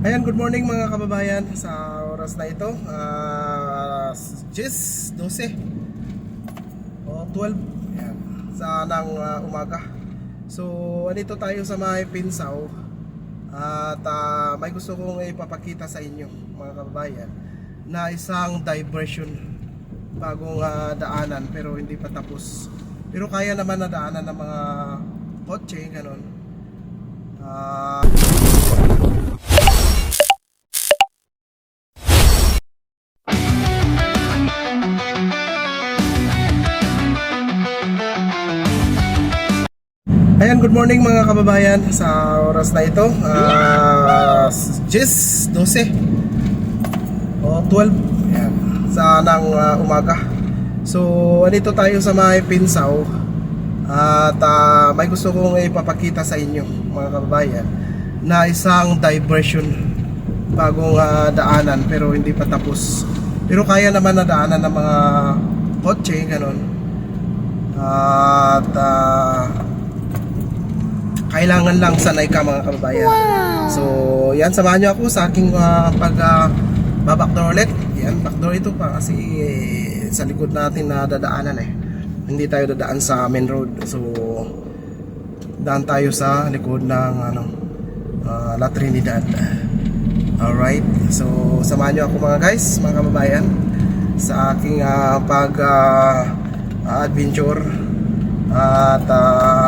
Ayan, good morning mga kababayan. Sa oras na ito, 12 o 12 ayan, sa ng umaga. So, andito tayo sa may Pinsaw. At may gusto kong ipapakita sa inyo mga kababayan na isang diversion, bagong daanan pero hindi pa tapos. Pero kaya naman na daanan ng mga kotse, ganon. Ayan, good morning mga kababayan. Sa oras na ito, 12 o 12 ayan, sa ng umaga. So, andito tayo sa may Pinsaw. At may gusto kong ipapakita sa inyo mga kababayan na isang diversion, bagong daanan pero hindi pa tapos. Pero kaya naman na daanan ng mga kotse, ganon. At kailangan lang sanay ka mga kababayan. So yan, samahan nyo ako sa aking backdoor ulit. Yan, backdoor ito pa kasi sa likod natin na dadaanan hindi tayo dadaan sa main road. So daan tayo sa likod ng La Trinidad. Alright, so samahan nyo ako mga guys, mga kababayan, sa aking adventure. At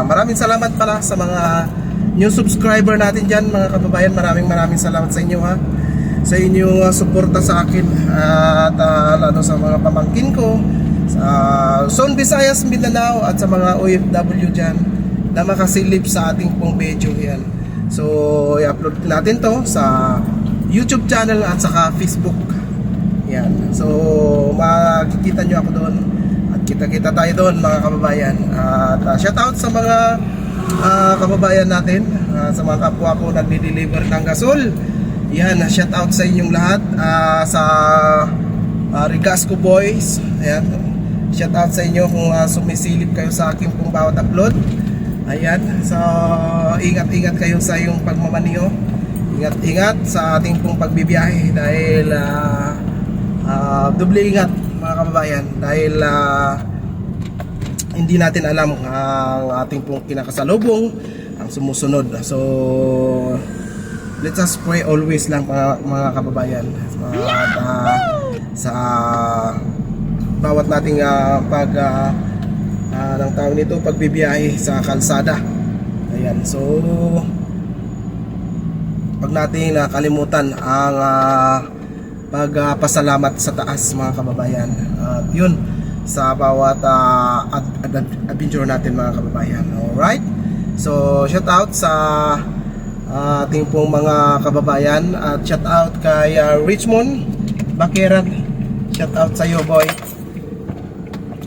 maraming salamat pala sa mga new subscriber natin dyan mga kababayan. Maraming salamat sa inyo sa inyong suporta sa akin. At lalo sa mga pamangkin ko sa Luzon, Visayas, Mindanao, at sa mga OFW dyan na makasilip sa ating pong video yan. So i-upload natin to sa YouTube channel at saka Facebook yan. So makikita nyo ako doon, kita-kita tayo doon mga kababayan. At shout out sa mga kababayan natin, sa mga kapwa ko nagdi-deliver ng gasol. Yan, shout out sa inyong lahat. Sa Rigasco Boys, ayan, shout out sa inyo kung sumisilip kayo sa aking pong bawat upload. Ayan, so ingat-ingat kayo sa iyong pagmamaniho. Ingat-ingat sa ating pong pagbibiyahe dahil doble ingat mga kababayan dahil hindi natin alam ang ating pong kinakasalubong, ang sumusunod. So let us pray always lang mga kababayan. At sa bawat nating ng tawag nito, pagbibiyahe sa kalsada. Ayan, so pag natin nakalimutan ang pagpasalamat sa taas mga kababayan. At yun, sa bawat adventure natin mga kababayan. Alright, so shout out sa ating pong mga kababayan. At shout out kay Richmond Bakeran, shout out sa iyo boy.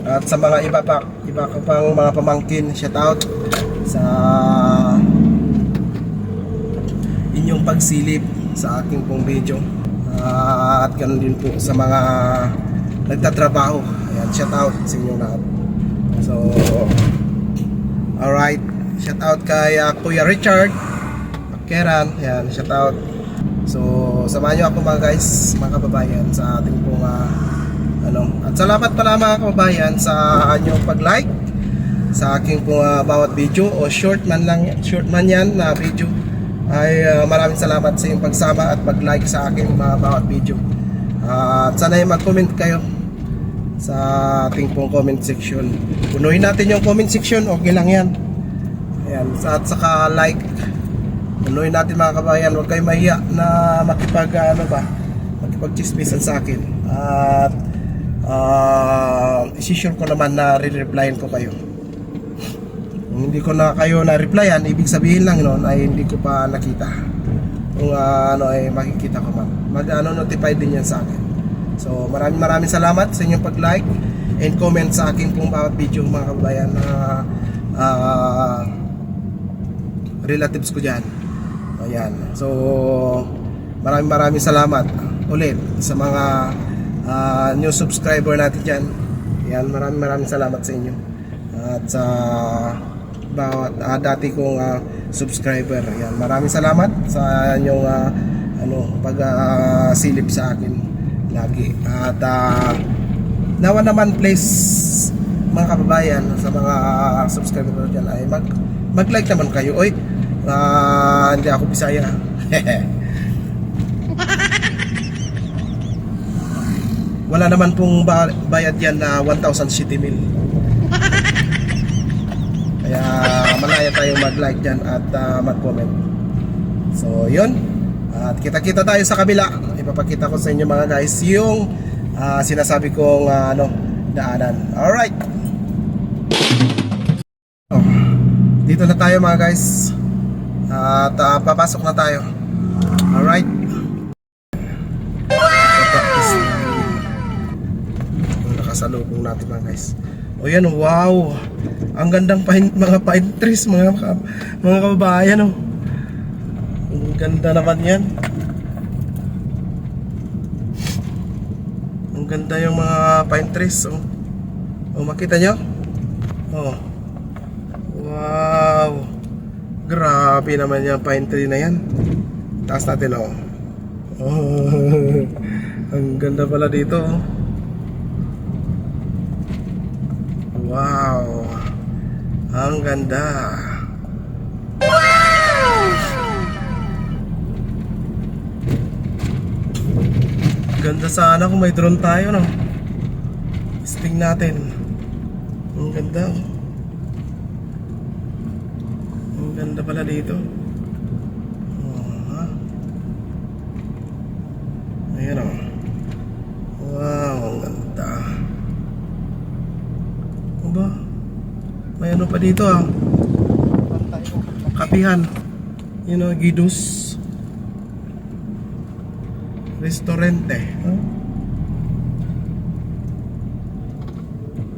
At sa mga iba ko pang mga pamangkin, shout out sa inyong pagsilip sa ating pong video. At ganoon din po sa mga nagtatrabaho. Ayan, shout out sa inyong lahat. So alright, shout out kay Kuya Richard Bakeran. Ayan, shout out. So samahan nyo ako mga guys, mga kababayan, sa ating pong at salamat pala mga kababayan sa inyong pag-like sa aking pong bawat video, o short man yan na video. Ay maraming salamat sa inyong pagsama at mag-like sa aking bawat video. At sana ay mag-comment kayo sa ating pong comment section. Punuhin natin yung comment section, okay lang yan. Ayan, at saka like, punuhin natin mga kabayan. Huwag kayo mahiya na makipag-chismisan sa akin. At isisure ko naman na re-replyan ko kayo. Kung hindi ko na kayo na-replyan, ibig sabihin lang noon ay hindi ko pa nakita. Kung ay makikita ko man, notify din yan sa akin. So maraming salamat sa inyong pag-like and comment sa akin pong bawat video mga kababayan na relatives ko dyan. Ayan, so maraming salamat ulit sa mga new subscriber natin dyan. Ayan, maraming salamat sa inyo at sa bawat dati kong subscriber. Ayan, maraming salamat sa inyong silip sa akin lagi. At nawa naman please mga kababayan, sa mga subscriber ko dyan ay mag-like naman kayo. Oy, hindi ako Bisaya. Wala naman pong bayad yan na 1,000 city mil. Kaya malaya tayo mag-like dyan at mag-comment. So yun, at kita-kita tayo sa kabila. Ipapakita ko sa inyo mga guys yung sinasabi kong daanan. Alright, dito na tayo mga guys. At papasok na tayo. Alright, nakasalubong natin mga guys. O yan, wow, ang gandang mga pine trees mga kababayan. Ang ganda naman yan. Ang ganda yung mga pine trees. Makita nyo? Wow, grabe naman yung pine tree na yan. Taas natin ang ganda pala dito. Wow, ang ganda. Ganda sana kung may drone tayo, no? Sting natin. Ang ganda. Ang ganda pala dito. Ayan wow, ang ganda. Ba? May ano pa dito kapihan. Gidus Restaurante.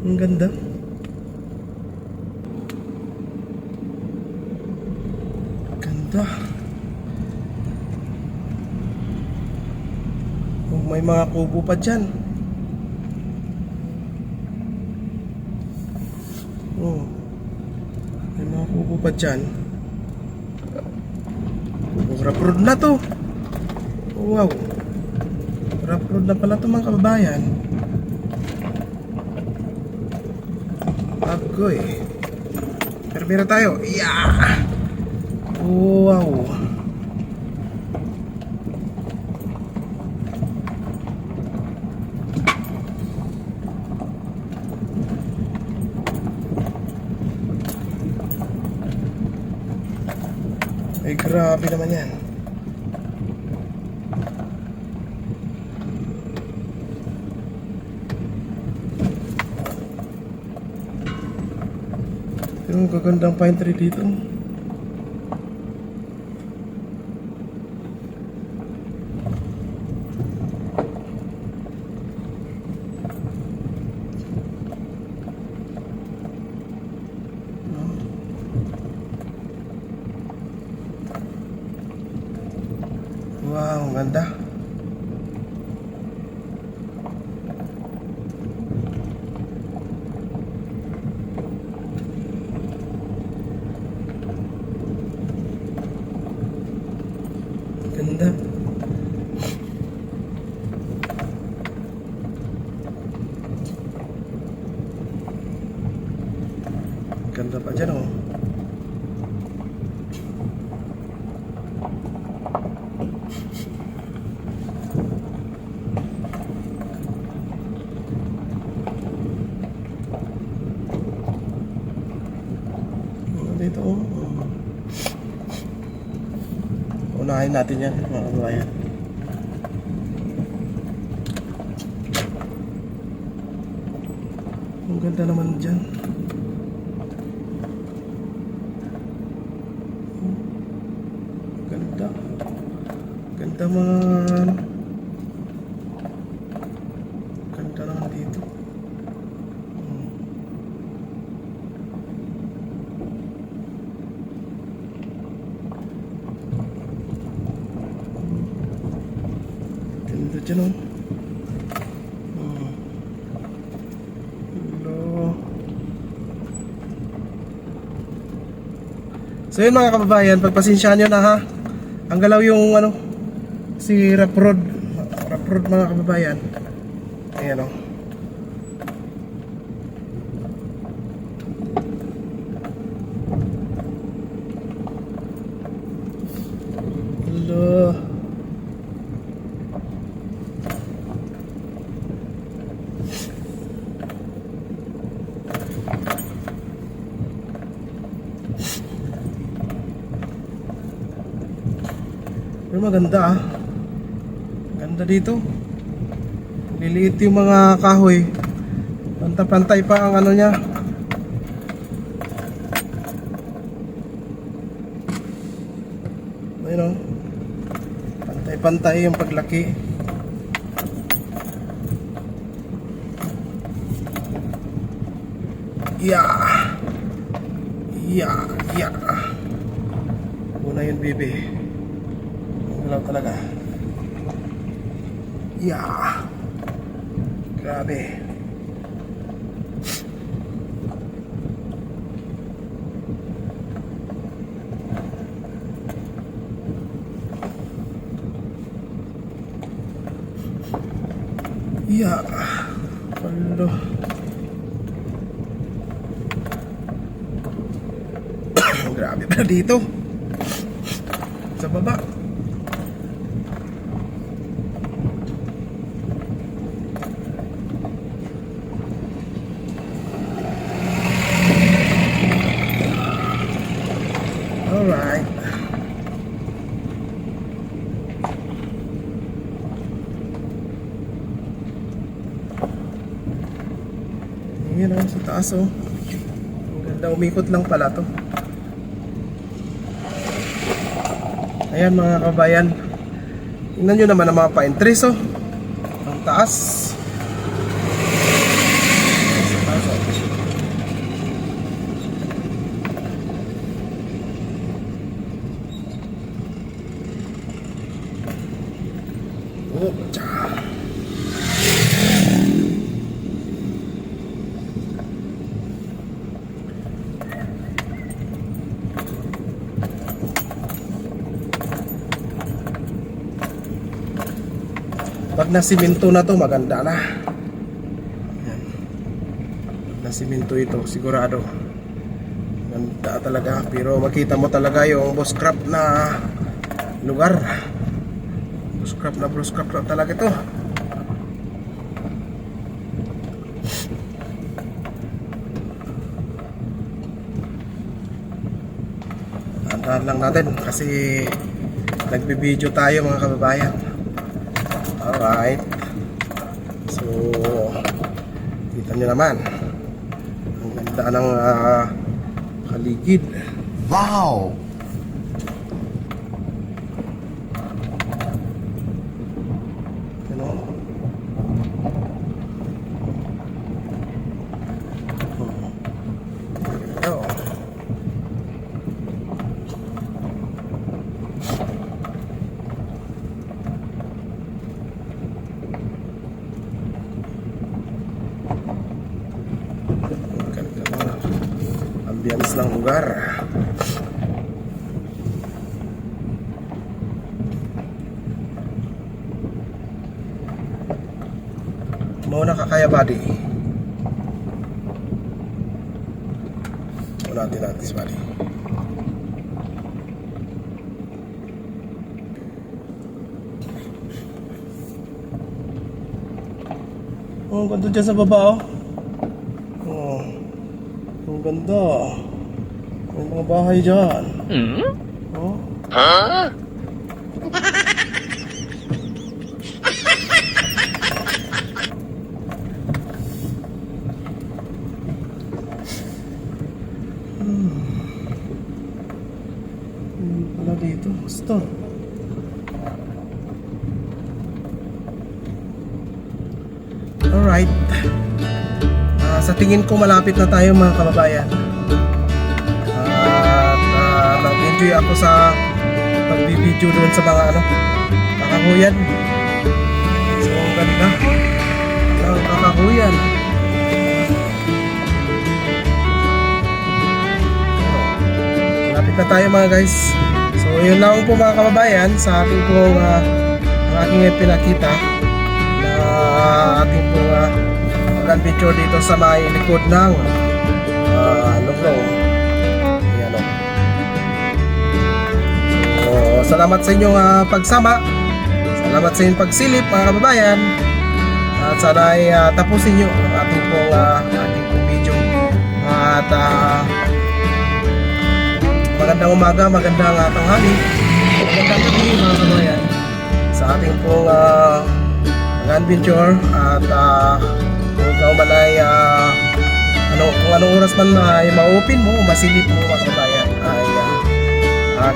Ang ganda. Ganda. May mga kubo pa dyan. May mga kubo pa dyan. Rough road na to. Wow, rough road na pala to mga kababayan. Agoy, permira tayo. Yeah. Wow, ay grabe naman yan. Yung gagandang pine tree dito. Wow, ang ganda. Ganda. Ganda pa dyan dito unahin natin yan mga kabayan. Ang ganda naman dyan. Ganda. Ganda man. Ganda naman dito. Ganda dyan Hello. So yun mga kababayan, pagpasensyaan nyo na ha. Ang galaw yung Si rough road mga kababayan. Ayan o. Hello. Pero maganda ah. Ganda dito. Liliit yung mga kahoy. Pantay-pantay pa ang ano niya. Ayun oh. Pantay-pantay yung paglaki. Yeah. Yeah. Una yun, baby. Galaw talaga. Yeah. Grabe. Yeah. Hello. Grabe pala dito. Sa baba. Alright. Ayan o, sa taas o. Ang ganda, umikot lang pala to. Ayan mga kabayan. Tingnan nyo naman ang mga pine trees oh. Ang taas. Oh, tsa. Pag nasiminto na to, maganda na. Ayan. Pag nasiminto ito, sigurado ganda talaga. Pero makita mo talaga yung bushcraft na lugar. Bushcraft na talaga ito. Antahan lang natin kasi nagbibideo tayo mga kababayan. Alright. So kita nyo naman ang ganda ng paligid. Wow! Ano? Ito. Ambience ng lugar. Mauna ka kaya buddy. Mauna natin si buddy. Oh, ang ganda dyan sa baba oh. Oh. Ang ganda. May mga bahay dyan. Oh. Huh? Wala dito. Store. Alright. Sa tingin ko malapit na tayo mga kababayan. At nag-enjoy ako sa pagbibideo doon sa mga kakahuyan. So ang ganda ng kakahuyan. Malapit na tayo mga guys. So yun lang po mga kababayan sa ating pong aking pinakita na ating pong adventure dito sa may likod ng Longlong. Ayan o. So, salamat sa inyong pagsama. Salamat sa inyong pagsilip mga kababayan. At sana ay tapusin nyo ang ating pong video. At magandang umaga, magandang tanghali, magandang gabi mga kababayan sa ating pong adventure. At kung ikaw man ay kung anong oras man ay ma-open mo, masilip mo mga kababayan, ay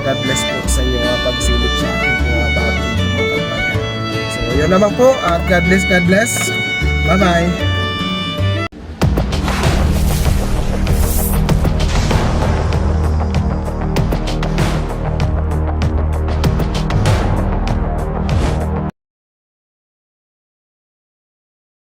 God bless po sa inyo pagsilip sa ating mga bawat video mga kababayan. So yun naman po, at God bless, bye bye.